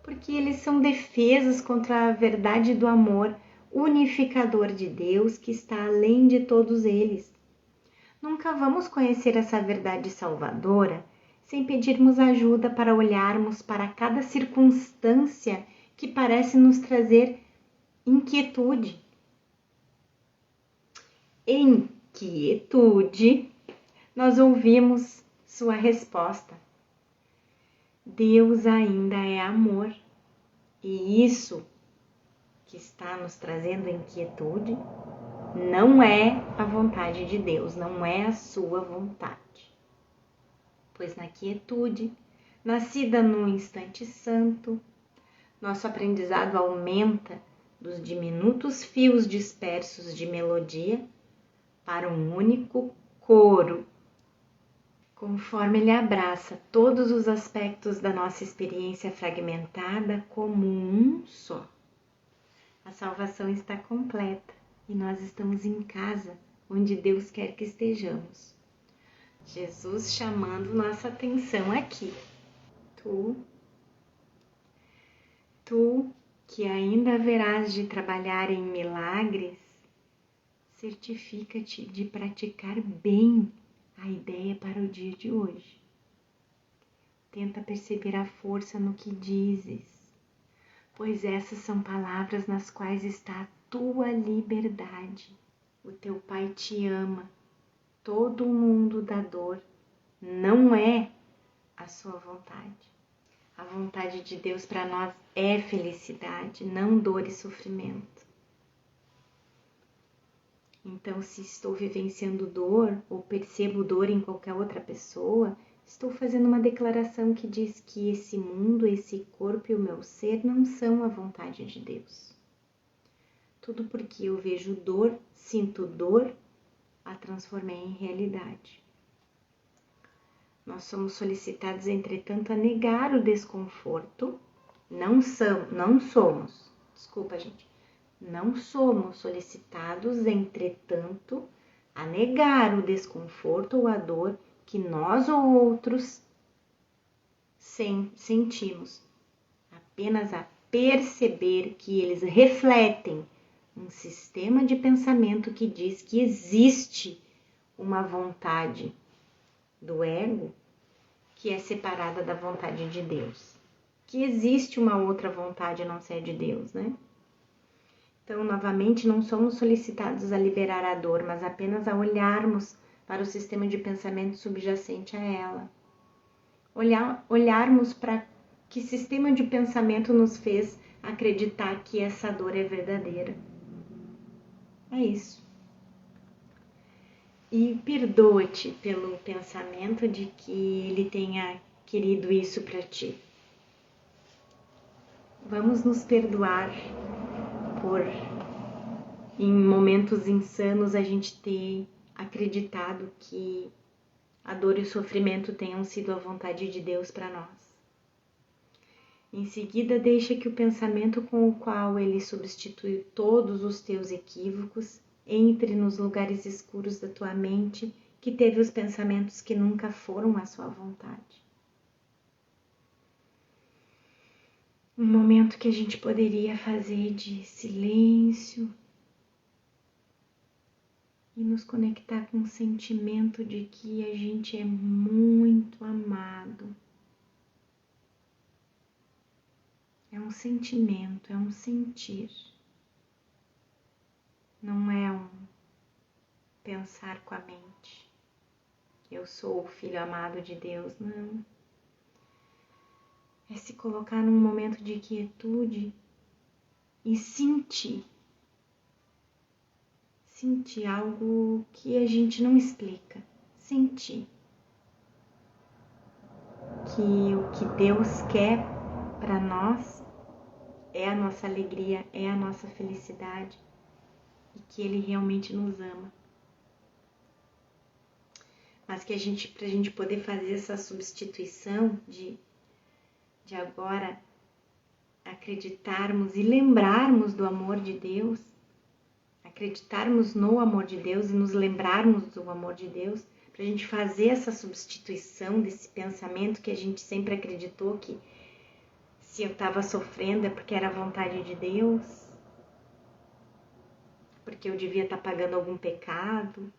A: porque eles são defesas contra a verdade do amor unificador de Deus que está além de todos eles. Nunca vamos conhecer essa verdade salvadora sem pedirmos ajuda para olharmos para cada circunstância que parece nos trazer inquietude. Em quietude, nós ouvimos sua resposta. Deus ainda é amor. E isso que está nos trazendo inquietude não é a vontade de Deus, não é a sua vontade. Pois na quietude, nascida no instante santo, nosso aprendizado aumenta dos diminutos fios dispersos de melodia para um único coro, conforme ele abraça todos os aspectos da nossa experiência fragmentada como um só. A salvação está completa e nós estamos em casa, onde Deus quer que estejamos. Jesus chamando nossa atenção aqui. Tu que ainda haverás de trabalhar em milagres, certifica-te de praticar bem a ideia para o dia de hoje. Tenta perceber a força no que dizes, pois essas são palavras nas quais está a tua liberdade. O teu Pai te ama. Todo o mundo da dor não é a sua vontade. A vontade de Deus para nós é felicidade, não dor e sofrimento. Então, se estou vivenciando dor ou percebo dor em qualquer outra pessoa, estou fazendo uma declaração que diz que esse mundo, esse corpo e o meu ser não são a vontade de Deus. Tudo porque eu vejo dor, sinto dor, a transformei em realidade. Nós somos solicitados, entretanto, a negar o desconforto. Não somos solicitados, entretanto, a negar o desconforto ou a dor que nós ou outros sentimos. Apenas a perceber que eles refletem um sistema de pensamento que diz que existe uma vontade do ego que é separada da vontade de Deus. Que existe uma outra vontade a não ser de Deus, né? Então, novamente, não somos solicitados a liberar a dor, mas apenas a olharmos para o sistema de pensamento subjacente a ela. Olharmos para que sistema de pensamento nos fez acreditar que essa dor é verdadeira. É isso. E perdoa-te pelo pensamento de que ele tenha querido isso para ti. Vamos nos perdoar por, em momentos insanos, a gente ter acreditado que a dor e o sofrimento tenham sido a vontade de Deus para nós. Em seguida, deixa que o pensamento com o qual ele substitui todos os teus equívocos entre nos lugares escuros da tua mente que teve os pensamentos que nunca foram a sua vontade. Um momento que a gente poderia fazer de silêncio e nos conectar com o sentimento de que a gente é muito amado. É um sentimento, é um sentir. Não é um pensar com a mente. Eu sou o filho amado de Deus, não. É se colocar num momento de quietude e sentir. Sentir algo que a gente não explica. Sentir. Que o que Deus quer para nós é a nossa alegria, é a nossa felicidade e que Ele realmente nos ama. Mas que pra gente poder fazer essa substituição de agora acreditarmos e lembrarmos do amor de Deus, acreditarmos no amor de Deus e nos lembrarmos do amor de Deus, para a gente fazer essa substituição desse pensamento que a gente sempre acreditou que se eu estava sofrendo é porque era a vontade de Deus, porque eu devia estar pagando algum pecado,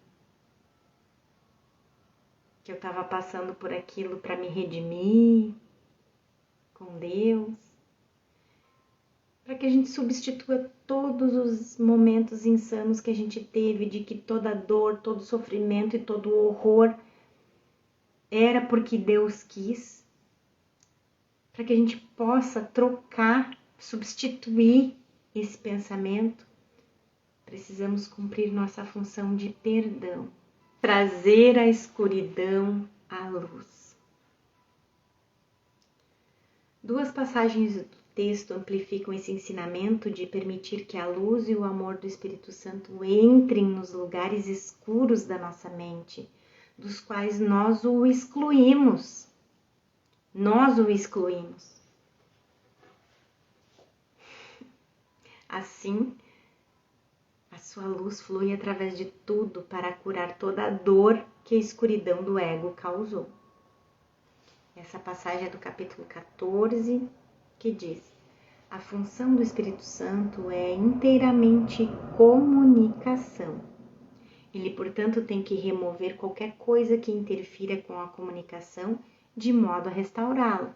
A: que eu estava passando por aquilo para me redimir com Deus, para que a gente substitua todos os momentos insanos que a gente teve, de que toda dor, todo sofrimento e todo horror era porque Deus quis, para que a gente possa trocar, substituir esse pensamento. Precisamos cumprir nossa função de perdão, trazer a escuridão à luz. Duas passagens do texto amplificam esse ensinamento de permitir que a luz e o amor do Espírito Santo entrem nos lugares escuros da nossa mente, dos quais nós o excluímos. Nós o excluímos. Assim, a sua luz flui através de tudo para curar toda a dor que a escuridão do ego causou. Essa passagem é do capítulo 14, que diz: a função do Espírito Santo é inteiramente comunicação. Ele, portanto, tem que remover qualquer coisa que interfira com a comunicação de modo a restaurá-la.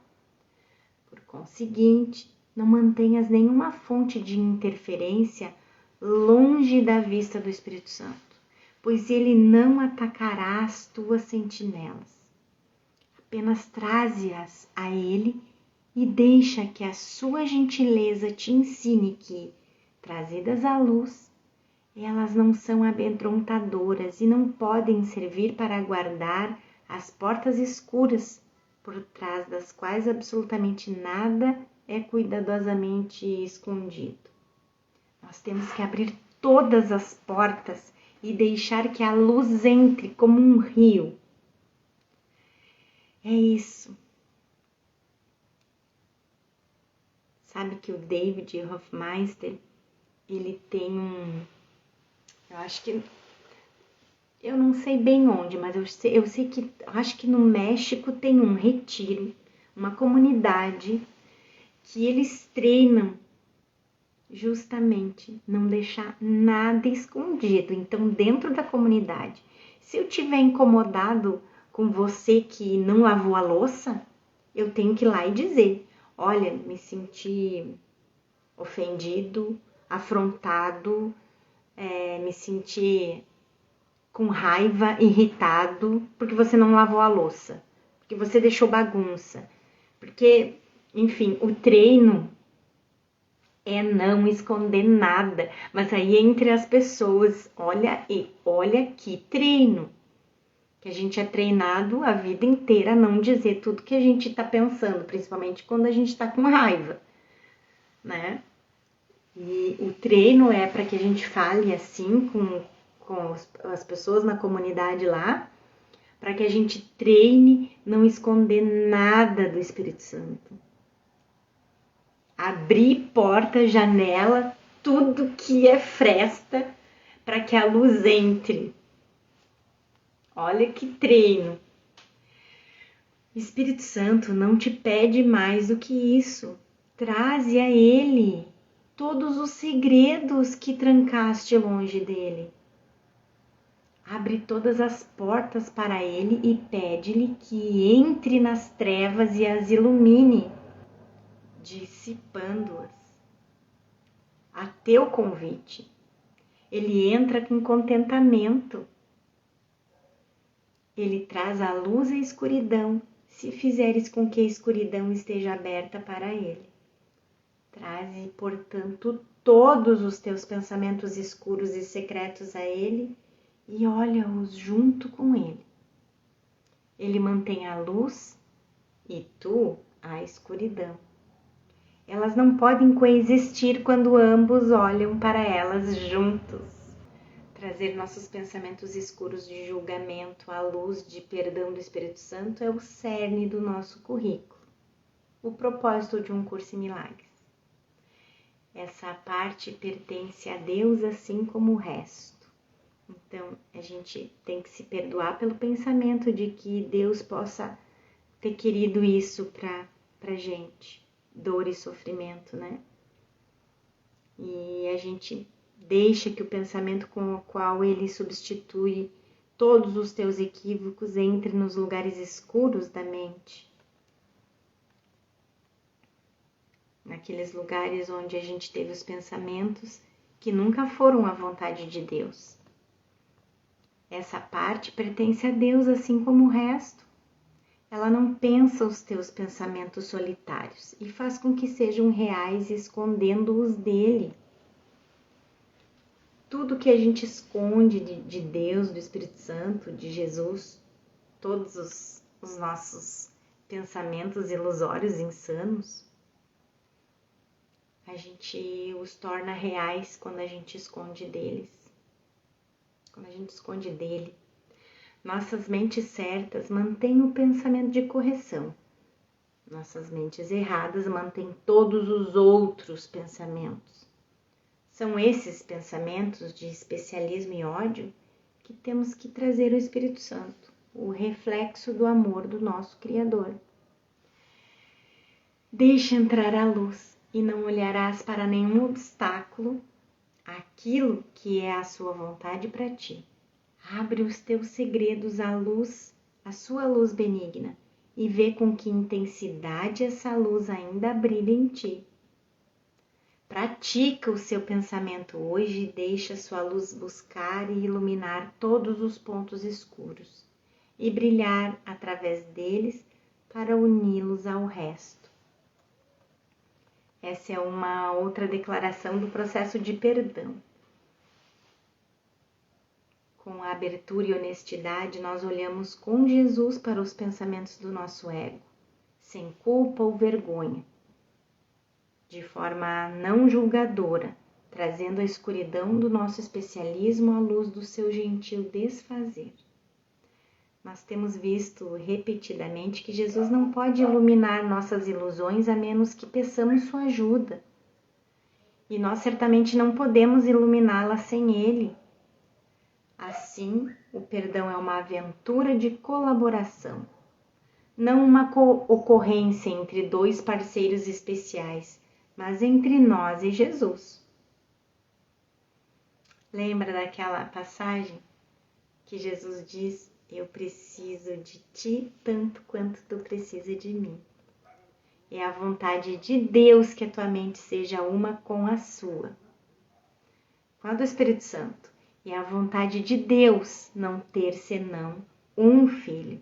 A: Por conseguinte, não mantenhas nenhuma fonte de interferência longe da vista do Espírito Santo, pois ele não atacará as tuas sentinelas. Apenas traze-as a ele e deixa que a sua gentileza te ensine que, trazidas à luz, elas não são amedrontadoras e não podem servir para guardar as portas escuras, por trás das quais absolutamente nada é cuidadosamente escondido. Nós temos que abrir todas as portas e deixar que a luz entre como um rio. É isso. Sabe que o David Hoffmeister, ele tem eu acho que, eu não sei bem onde, mas eu sei que, acho que no México tem um retiro, uma comunidade que eles treinam justamente não deixar nada escondido. Então, dentro da comunidade, se eu tiver incomodado com você que não lavou a louça, eu tenho que ir lá e dizer: olha, me senti ofendido, afrontado, me senti com raiva, irritado, porque você não lavou a louça, porque você deixou bagunça, porque, enfim, o treino é não esconder nada, mas aí entre as pessoas, olha que treino, que a gente é treinado a vida inteira a não dizer tudo que a gente tá pensando, principalmente quando a gente tá com raiva, né? E o treino é para que a gente fale assim com as pessoas na comunidade lá, para que a gente treine não esconder nada do Espírito Santo. Abrir porta, janela, tudo que é fresta para que a luz entre. Olha que treino. O Espírito Santo não te pede mais do que isso. Traze a Ele todos os segredos que trancaste longe dele. Abre todas as portas para ele e pede-lhe que entre nas trevas e as ilumine, dissipando-as. A teu convite, ele entra com contentamento. Ele traz a luz e a escuridão, se fizeres com que a escuridão esteja aberta para ele. Traze, portanto, todos os teus pensamentos escuros e secretos a ele e olha-os junto com ele. Ele mantém a luz e tu a escuridão. Elas não podem coexistir quando ambos olham para elas juntos. Trazer nossos pensamentos escuros de julgamento à luz de perdão do Espírito Santo é o cerne do nosso currículo, o propósito de um curso em milagres. Essa parte pertence a Deus assim como o resto. Então, a gente tem que se perdoar pelo pensamento de que Deus possa ter querido isso pra gente, dor e sofrimento, né? E a gente deixa que o pensamento com o qual ele substitui todos os teus equívocos entre nos lugares escuros da mente. Naqueles lugares onde a gente teve os pensamentos que nunca foram a vontade de Deus. Essa parte pertence a Deus assim como o resto. Ela não pensa os teus pensamentos solitários e faz com que sejam reais escondendo-os dele. Tudo que a gente esconde de Deus, do Espírito Santo, de Jesus, todos os nossos pensamentos ilusórios, insanos, a gente os torna reais quando a gente esconde deles. Quando a gente esconde dele. Nossas mentes certas mantêm o pensamento de correção. Nossas mentes erradas mantêm todos os outros pensamentos. São esses pensamentos de especialismo e ódio que temos que trazer ao Espírito Santo, o reflexo do amor do nosso Criador. Deixa entrar a luz e não olharás para nenhum obstáculo aquilo que é a sua vontade para ti. Abre os teus segredos à luz, à sua luz benigna, e vê com que intensidade essa luz ainda brilha em ti. Pratica o seu pensamento hoje e deixa sua luz buscar e iluminar todos os pontos escuros e brilhar através deles para uni-los ao resto. Essa é uma outra declaração do processo de perdão. Com a abertura e honestidade, nós olhamos com Jesus para os pensamentos do nosso ego, sem culpa ou vergonha, de forma não julgadora, trazendo a escuridão do nosso especialismo à luz do seu gentil desfazer. Nós temos visto repetidamente que Jesus não pode iluminar nossas ilusões a menos que peçamos sua ajuda. E nós certamente não podemos iluminá-la sem ele. Assim, o perdão é uma aventura de colaboração, não uma ocorrência entre dois parceiros especiais, mas entre nós e Jesus. Lembra daquela passagem que Jesus diz: eu preciso de ti tanto quanto tu precisa de mim. É a vontade de Deus que a tua mente seja uma com a sua, com a do Espírito Santo. É a vontade de Deus não ter senão um filho.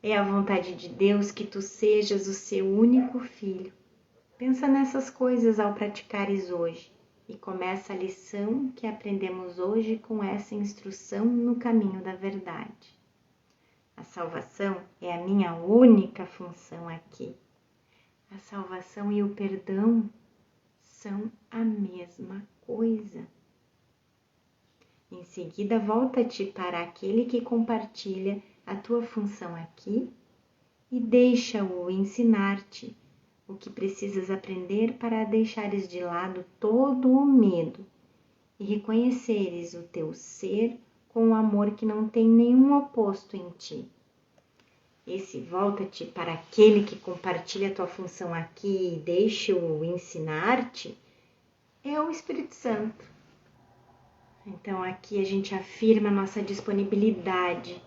A: É a vontade de Deus que tu sejas o seu único filho. Pensa nessas coisas ao praticares hoje e começa a lição que aprendemos hoje com essa instrução no caminho da verdade. A salvação é a minha única função aqui. A salvação e o perdão são a mesma coisa. Em seguida, volta-te para aquele que compartilha a tua função aqui e deixa-o ensinar-te o que precisas aprender para deixares de lado todo o medo e reconheceres o teu ser com o amor que não tem nenhum oposto em ti. Esse volta-te para aquele que compartilha a tua função aqui e deixa-o ensinar-te é o Espírito Santo. Então aqui a gente afirma a nossa disponibilidade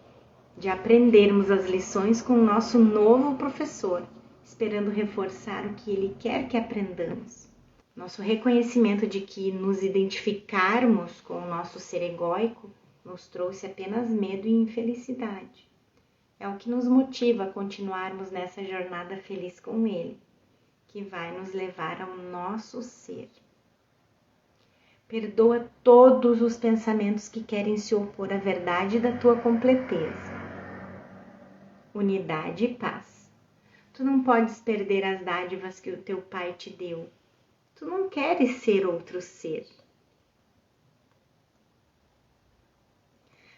A: de aprendermos as lições com o nosso novo professor, esperando reforçar o que ele quer que aprendamos. Nosso reconhecimento de que nos identificarmos com o nosso ser egóico nos trouxe apenas medo e infelicidade. É o que nos motiva a continuarmos nessa jornada feliz com ele, que vai nos levar ao nosso ser. Perdoa todos os pensamentos que querem se opor à verdade da tua completeza, unidade e paz. Tu não podes perder as dádivas que o teu Pai te deu. Tu não queres ser outro ser.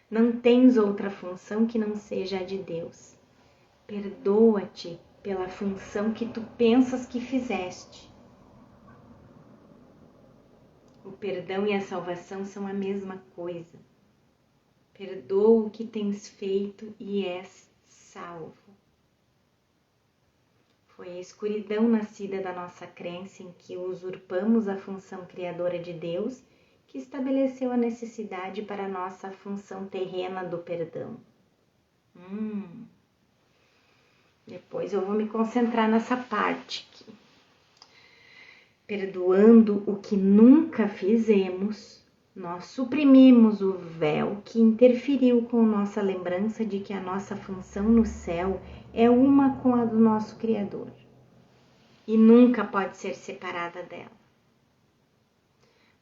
A: Não tens outra função que não seja a de Deus. Perdoa-te pela função que tu pensas que fizeste. O perdão e a salvação são a mesma coisa. Perdoa o que tens feito e és salvo. Foi a escuridão nascida da nossa crença em que usurpamos a função criadora de Deus que estabeleceu a necessidade para a nossa função terrena do perdão. Depois eu vou me concentrar nessa parte aqui. Perdoando o que nunca fizemos, nós suprimimos o véu que interferiu com nossa lembrança de que a nossa função no céu é uma com a do nosso Criador e nunca pode ser separada dela.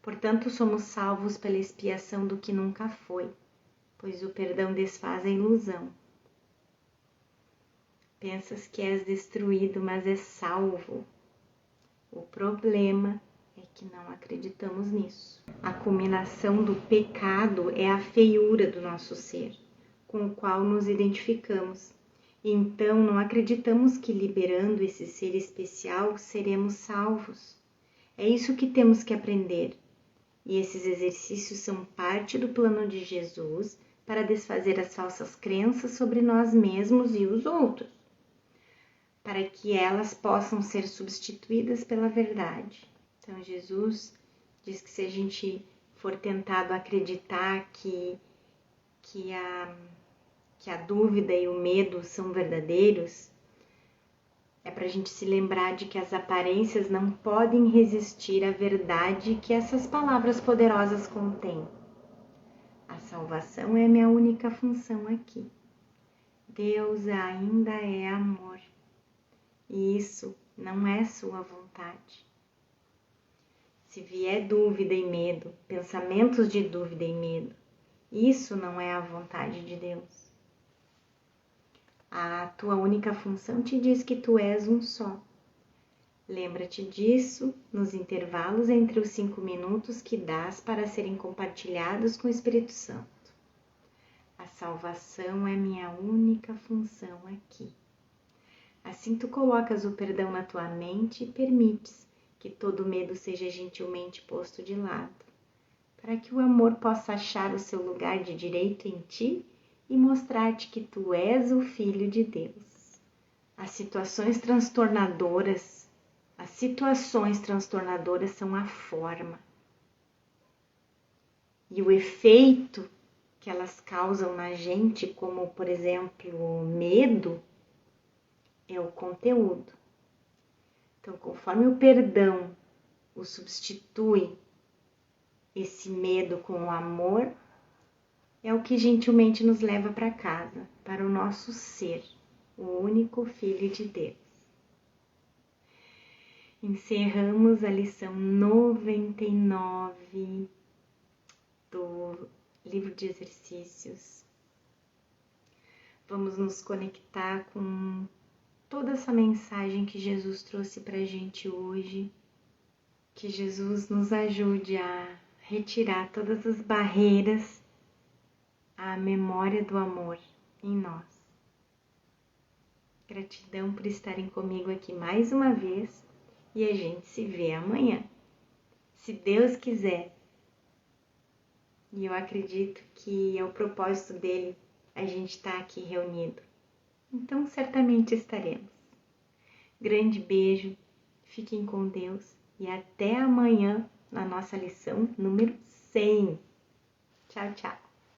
A: Portanto, somos salvos pela expiação do que nunca foi, pois o perdão desfaz a ilusão. Pensas que és destruído, mas és salvo. O problema é que não acreditamos nisso. A culminação do pecado é a feiura do nosso ser, com o qual nos identificamos. Então, não acreditamos que liberando esse ser especial seremos salvos. É isso que temos que aprender. E esses exercícios são parte do plano de Jesus para desfazer as falsas crenças sobre nós mesmos e os outros, para que elas possam ser substituídas pela verdade. Então, Jesus diz que se a gente for tentado acreditar que a dúvida e o medo são verdadeiros, é para a gente se lembrar de que as aparências não podem resistir à verdade que essas palavras poderosas contêm. A salvação é a minha única função aqui. Deus ainda é amor. E isso não é sua vontade. Se vier dúvida e medo, pensamentos de dúvida e medo, isso não é a vontade de Deus. A tua única função te diz que tu és um só. Lembra-te disso nos intervalos entre os 5 minutos que dás para serem compartilhados com o Espírito Santo. A salvação é minha única função aqui. Assim tu colocas o perdão na tua mente e permites que todo medo seja gentilmente posto de lado, para que o amor possa achar o seu lugar de direito em ti e mostrar-te que tu és o Filho de Deus. As situações transtornadoras são a forma. E o efeito que elas causam na gente, como por exemplo o medo, é o conteúdo. Então, conforme o perdão o substitui esse medo com o amor, é o que gentilmente nos leva para casa, para o nosso ser, o único Filho de Deus. Encerramos a lição 99 do livro de exercícios. Vamos nos conectar com toda essa mensagem que Jesus trouxe para a gente hoje. Que Jesus nos ajude a retirar todas as barreiras à memória do amor em nós. Gratidão por estarem comigo aqui mais uma vez e a gente se vê amanhã, se Deus quiser. E eu acredito que é o propósito dele a gente estar aqui reunido. Então certamente estaremos. Grande beijo, fiquem com Deus e até amanhã na nossa lição número 100. Tchau, tchau.